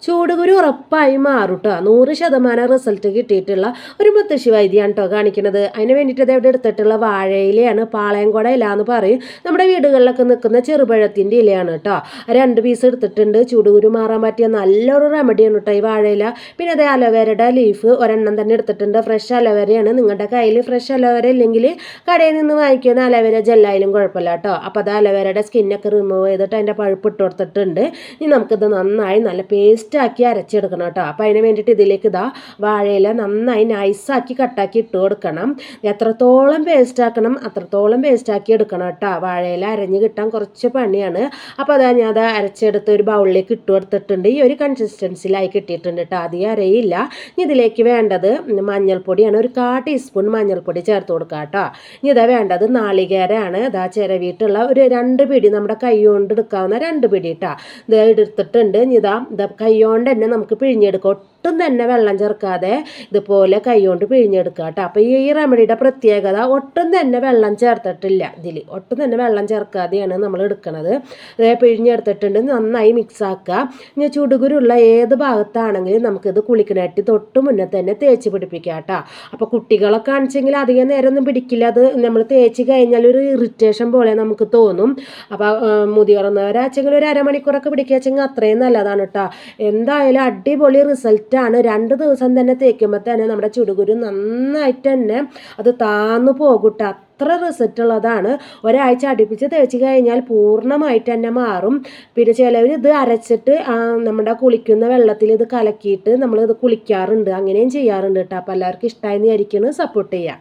ചൂടുകുരു ഉറപ്പായി മാറും കേട്ടോ. 100% റിസൾട്ട് കിട്ടിയിട്ടുള്ള ഒരു മുത്തശ്ശി വൈദ്യമാണ് കേട്ടോ കാണിക്കുന്നത്. അതിന് വേണ്ടിയിട്ട് അത് എവിടെ എടുത്തിട്ടുള്ള വാഴയിലയാണ്, പാളയംകുട ഇല എന്ന് പറയും. നമ്മുടെ വീടുകളിലൊക്കെ നിൽക്കുന്ന ചെറുപഴത്തിൻ്റെ ഇലയാണ് കേട്ടോ. 2 പീസ് എടുത്തിട്ടുണ്ട്. ചൂടുകുരു മാറാൻ പറ്റിയ നല്ലൊരു റെമഡിയാണ് കേട്ടോ ഈ വാഴയില. പിന്നെ അതേ അലോവേരയുടെ ലീഫ് ഒരെണ്ണം തന്നെ എടുത്തിട്ടുണ്ട്. ഫ്രഷ് അലോവേരയാണ്. നിങ്ങളുടെ കയ്യിൽ ഫ്രഷ് അലോവേര ഇല്ലെങ്കിൽ കടയിൽ നിന്ന് വാങ്ങിക്കുന്ന അലോവേര ജെല്ലായാലും കുഴപ്പമില്ല കേട്ടോ. അപ്പോൾ അത് അലോവേരയുടെ സ്കിന്നൊക്കെ റിമൂവ് ചെയ്തിട്ട് അതിൻ്റെ പഴുപ്പ് ഇട്ട് കൊടുത്തിട്ടുണ്ട്. ഇനി നമുക്കിത് നന്നായി നല്ല പേസ്റ്റാക്കി അരച്ചെടുക്കണം കേട്ടോ. അപ്പോൾ അതിന് വേണ്ടിയിട്ട് ഇതിലേക്ക് വാഴയില നന്നായി നൈസാക്കി കട്ടാക്കി ഇട്ട് കൊടുക്കണം. എത്രത്തോളം പേസ്റ്റ് ആക്കണം അത്രത്തോളം പേസ്റ്റാക്കി എടുക്കണം കേട്ടോ. വാഴയില അരഞ്ഞ് കിട്ടാൻ കുറച്ച് പണിയാണ്. അപ്പോൾ ഞാൻ അത് അരച്ചെടുത്ത് ഒരു ബൗളിലേക്ക് ഇട്ട് കൊടുത്തിട്ടുണ്ട്. ഈ ഒരു കൺസിസ്റ്റൻസിലായി കിട്ടിയിട്ടുണ്ട് കേട്ടോ. അധികം അരയില്ല. ഇതിലേക്ക് വേണ്ടത് മഞ്ഞൾപ്പൊടിയാണ്. ഒരു 1/4 ടീസ്പൂൺ മഞ്ഞൾപ്പൊടി ചേർത്ത് കൊടുക്കുക കേട്ടോ. ഇനി ഇതാ വേണ്ടത് നാളികേരമാണ്. ചിരവിയിട്ടുള്ള ഒരു 2 പിടി, നമ്മുടെ കൈ കൊണ്ട് എടുക്കാവുന്ന 2 പിടി കേട്ടോ. ഇത് എടുത്തിട്ടുണ്ട്. ഇനി ഇതാ കൈ കൊണ്ട് തന്നെ നമുക്ക് പിഴിഞ്ഞെടുക്കാം. ഒട്ടും തന്നെ വെള്ളം ചേർക്കാതെ ഇതുപോലെ കൈ കൊണ്ട് പിഴിഞ്ഞെടുക്കുക കേട്ടോ. അപ്പോൾ ഈ റെമഡിയുടെ പ്രത്യേകത ഒട്ടും തന്നെ വെള്ളം ചേർത്തിട്ടില്ല. ഒട്ടും തന്നെ വെള്ളം ചേർക്കാതെയാണ് നമ്മൾ എടുക്കുന്നത്. പിഴിഞ്ഞെടുത്തിട്ടുണ്ട്. നന്നായി മിക്സ് ആക്കുക. ഇനി ചുടുകുരുള്ള ഏത് ഭാഗത്താണെങ്കിലും നമുക്കിത് കുളിക്കണായിട്ട് തൊട്ട് മുന്നേ തന്നെ തേച്ച് പിടിപ്പിക്കുക കേട്ടോ. അപ്പോൾ കുട്ടികളൊക്കെ ആണെച്ചെങ്കിൽ അധികം നേരം ഒന്നും പിടിക്കില്ല. അത് നമ്മൾ തേച്ച് കഴിഞ്ഞാൽ ഒരു ഇറിറ്റേഷൻ പോലെ നമുക്ക് തോന്നും. അപ്പോൾ മുതിർന്നവരാച്ചെങ്കിൽ ഒരു അരമണിക്കൂറൊക്കെ പിടിക്കുകയെങ്കിൽ അത്രയും നല്ലതാണ് കേട്ടോ. എന്തായാലും അടിപൊളി റിസൾട്ടാണ്. 2 ദിവസം തന്നെ തേക്കുമ്പോൾ തന്നെ നമ്മുടെ ചുടുകുരു നന്നായിട്ട് തന്നെ അത് താന്നു പോകും. അത്ര റിസൾട്ട് ഉള്ളതാണ്. ഒരാഴ്ച അടുപ്പിച്ച് തേച്ച് കഴിഞ്ഞാൽ പൂർണ്ണമായിട്ട് തന്നെ മാറും. പിന്നെ ചിലവർ ഇത് അരച്ചിട്ട് നമ്മുടെ കുളിക്കുന്ന വെള്ളത്തിൽ ഇത് കലക്കിയിട്ട് നമ്മളിത് കുളിക്കാറുണ്ട്. അങ്ങനെയും ചെയ്യാറുണ്ട് കേട്ടോ. അപ്പോൾ എല്ലാവർക്കും ഇഷ്ടമായി വിചാരിക്കുന്നു. സപ്പോർട്ട് ചെയ്യാം.